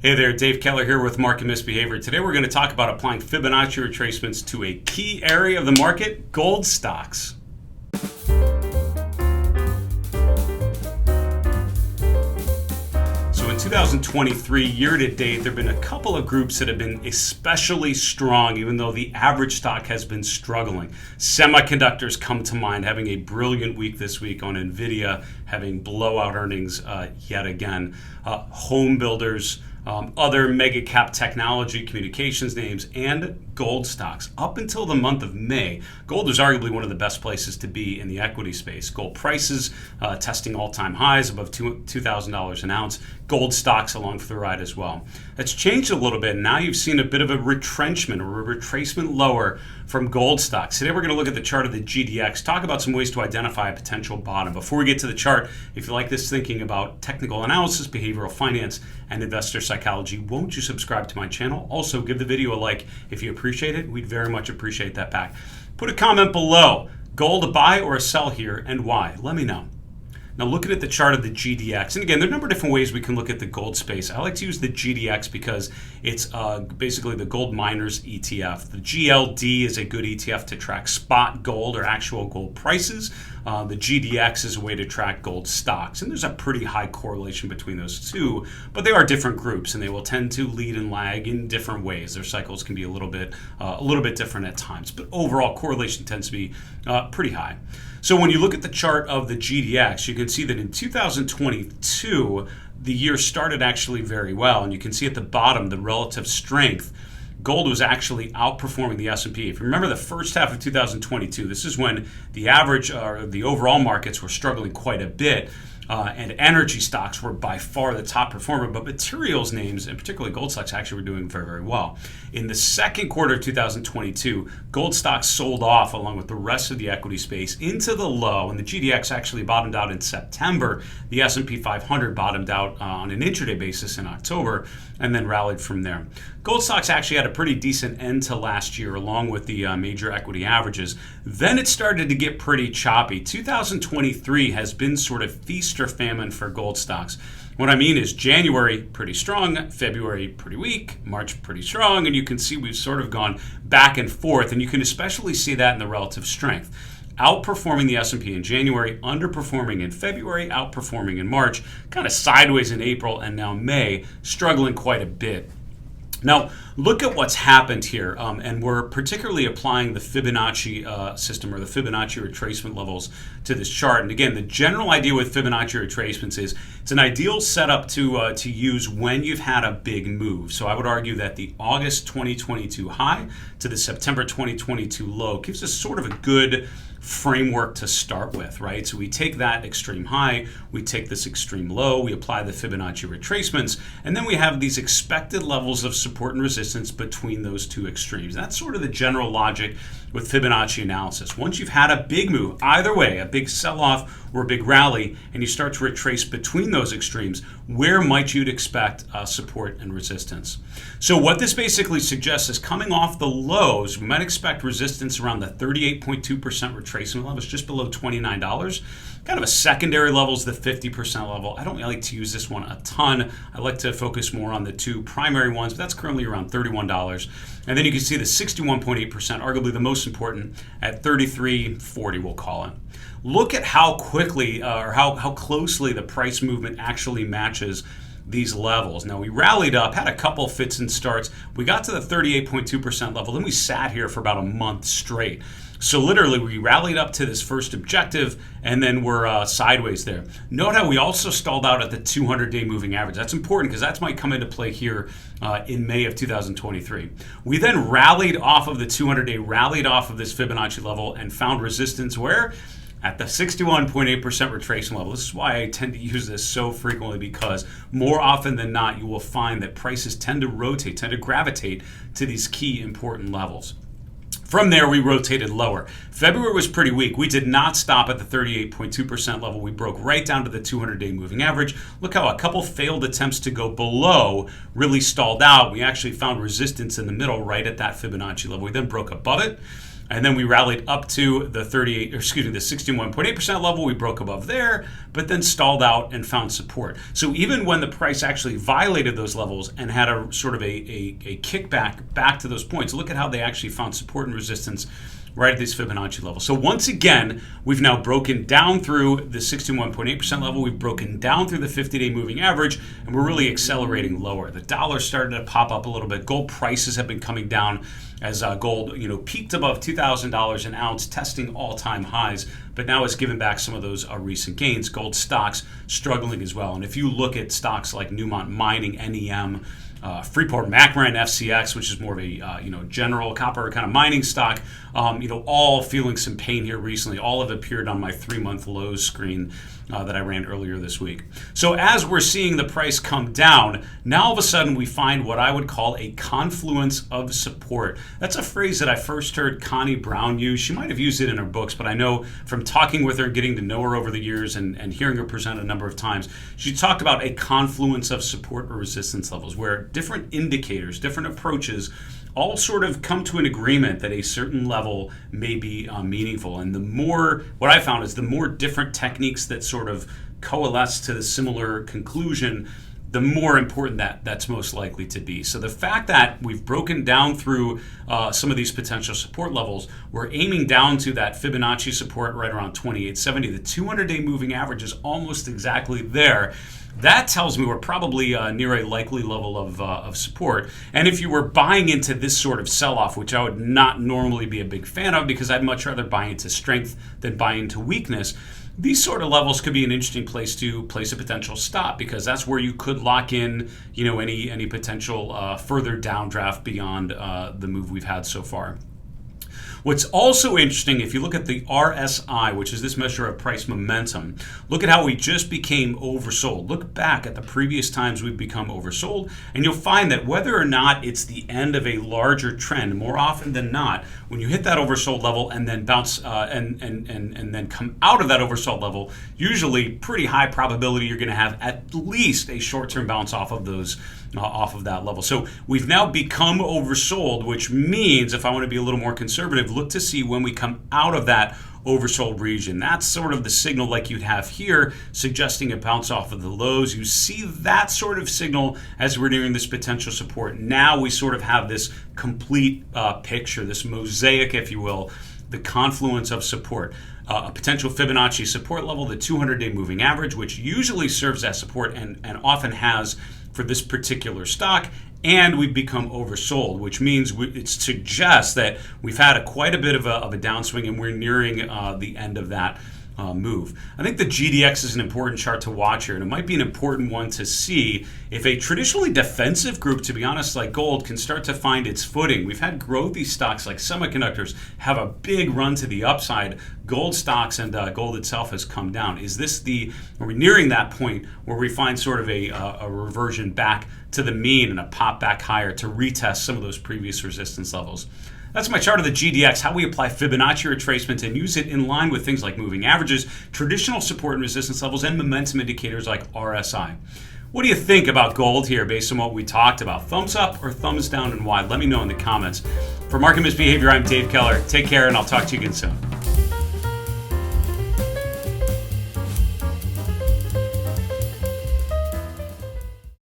Hey there, Dave Keller here with Market Misbehavior. Today we're going to talk about applying Fibonacci retracements to a key area of the market, gold stocks. So in 2023, year to date, there have been a couple of groups that have been especially strong, even though the average stock has been struggling. Semiconductors come to mind, having a brilliant week this week on NVIDIA, having blowout earnings yet again. Home builders, other mega cap technology, communications names, and gold stocks. Up until the month of May, gold is arguably one of the best places to be in the equity space. Gold prices testing all-time highs above $2,000 an ounce. Gold stocks along for the ride as well. It's changed a little bit. Now you've seen a bit of a retrenchment or a retracement lower from gold stocks. Today we're going to look at the chart of the GDX, talk about some ways to identify a potential bottom. Before we get to the chart, if you like this thinking about technical analysis, behavioral finance, and investor psychology, won't you subscribe to my channel? Also, give the video a like if you appreciate it. We'd very much appreciate that back. Put a comment below. Gold a buy or a sell here, and why? Let me know. Now, looking at the chart of the GDX, and again, there are a number of different ways we can look at the gold space. I like to use the GDX because it's basically the gold miners ETF. The GLD is a good ETF to track spot gold or actual gold prices. The GDX is a way to track gold stocks, and there's a pretty high correlation between those two, but they are different groups, and they will tend to lead and lag in different ways. Their cycles can be a little bit different at times, but overall correlation tends to be pretty high. So when you look at the chart of the GDX, you can see that in 2022, the year started actually very well. And you can see at the bottom, the relative strength. Gold was actually outperforming the S&P. If you remember the first half of 2022, this is when the average or the overall markets were struggling quite a bit. And energy stocks were by far the top performer, but materials names, and particularly gold stocks, actually were doing very, very well. In the second quarter of 2022, gold stocks sold off along with the rest of the equity space into the low, and the GDX actually bottomed out in September. The S&P 500 bottomed out on an intraday basis in October and then rallied from there. Gold stocks actually had a pretty decent end to last year along with the major equity averages. Then it started to get pretty choppy. 2023 has been sort of feast or famine for gold stocks. What I mean is January pretty strong, February pretty weak, March pretty strong, and you can see we've sort of gone back and forth, and you can especially see that in the relative strength. Outperforming the S&P in January, underperforming in February, outperforming in March, kind of sideways in April, and now May, struggling quite a bit. Now, look at what's happened here, and we're particularly applying the Fibonacci system or the Fibonacci retracement levels to this chart. And again, the general idea with Fibonacci retracements is it's an ideal setup to use when you've had a big move. So I would argue that the August 2022 high to the September 2022 low gives us sort of a good framework to start with, right? So we take that extreme high, we take this extreme low, we apply the Fibonacci retracements, and then we have these expected levels of support and resistance between those two extremes. That's sort of the general logic with Fibonacci analysis. Once you've had a big move, either way, a big sell-off or a big rally, and you start to retrace between those extremes, where might you expect support and resistance? So what this basically suggests is coming off the lows, we might expect resistance around the 38.2% retracement level, just below $29. Kind of a secondary level is the 50% level. I don't like to use this one a ton. I like to focus more on the two primary ones, but that's currently around $31. And then you can see the 61.8%, arguably the most important, at 33.40, we'll call it. Look at how quickly or how closely the price movement actually matches these levels. Now, we rallied up, had a couple fits and starts. We got to the 38.2% level, then we sat here for about a month straight. So literally, we rallied up to this first objective, and then we're sideways there. Note how we also stalled out at the 200-day moving average. That's important because that might come into play here in May of 2023. We then rallied off of the 200-day, rallied off of this Fibonacci level, and found resistance where? At the 61.8% retracement level. This is why I tend to use this so frequently, because more often than not, you will find that prices tend to rotate, tend to gravitate to these key important levels. From there, we rotated lower. February was pretty weak. We did not stop at the 38.2% level. We broke right down to the 200-day moving average. Look how a couple failed attempts to go below really stalled out. We actually found resistance in the middle right at that Fibonacci level. We then broke above it. And then we rallied up to the 61.8% level. We broke above there, but then stalled out and found support. So even when the price actually violated those levels and had a sort of a kickback back to those points, look at how they actually found support and resistance right at these Fibonacci levels. So once again, we've now broken down through the 61.8% level. We've broken down through the 50-day moving average, and we're really accelerating lower. The dollar started to pop up a little bit. Gold prices have been coming down as gold, peaked above $2,000 an ounce, testing all-time highs, but now it's given back some of those recent gains. Gold stocks struggling as well. And if you look at stocks like Newmont Mining, NEM, Freeport-McMoRan, FCX, which is more of a general copper kind of mining stock, all feeling some pain here recently. All have appeared on my 3-month lows screen that I ran earlier this week. So as we're seeing the price come down, now all of a sudden we find what I would call a confluence of support. That's a phrase that I first heard Connie Brown use. She might have used it in her books, but I know from talking with her, getting to know her over the years and hearing her present a number of times, she talked about a confluence of support or resistance levels where different indicators, different approaches all sort of come to an agreement that a certain level may be meaningful. And what I found is the more different techniques that sort of coalesce to the similar conclusion, the more important that's most likely to be. So the fact that we've broken down through some of these potential support levels, we're aiming down to that Fibonacci support right around 2870. The 200-day moving average is almost exactly there. That tells me we're probably near a likely level of support. And if you were buying into this sort of sell-off, which I would not normally be a big fan of because I'd much rather buy into strength than buy into weakness, these sort of levels could be an interesting place to place a potential stop because that's where you could lock in, any potential further downdraft beyond the move we've had so far. What's also interesting, if you look at the RSI, which is this measure of price momentum, look at how we just became oversold. Look back at the previous times we've become oversold, and you'll find that whether or not it's the end of a larger trend, more often than not, when you hit that oversold level and then bounce and then come out of that oversold level, usually pretty high probability you're going to have at least a short-term bounce off of that level. So we've now become oversold, which means if I want to be a little more conservative, look to see when we come out of that oversold region. That's sort of the signal like you'd have here, suggesting a bounce off of the lows. You see that sort of signal as we're nearing this potential support. Now we sort of have this complete picture, this mosaic, if you will, the confluence of support. A potential Fibonacci support level, the 200-day moving average, which usually serves as support and often has for this particular stock, and we've become oversold, which means it suggests that we've had quite a bit of a downswing and we're nearing the end of that move. I think the GDX is an important chart to watch here, and it might be an important one to see if a traditionally defensive group, to be honest, like gold, can start to find its footing. We've had growthy stocks like semiconductors have a big run to the upside. Gold stocks and gold itself has come down. Are we nearing that point where we find sort of a reversion back to the mean and a pop back higher to retest some of those previous resistance levels? That's my chart of the GDX, how we apply Fibonacci retracement and use it in line with things like moving averages, traditional support and resistance levels, and momentum indicators like RSI. What do you think about gold here based on what we talked about? Thumbs up or thumbs down and why? Let me know in the comments. For Market Misbehavior, I'm Dave Keller. Take care, and I'll talk to you again soon.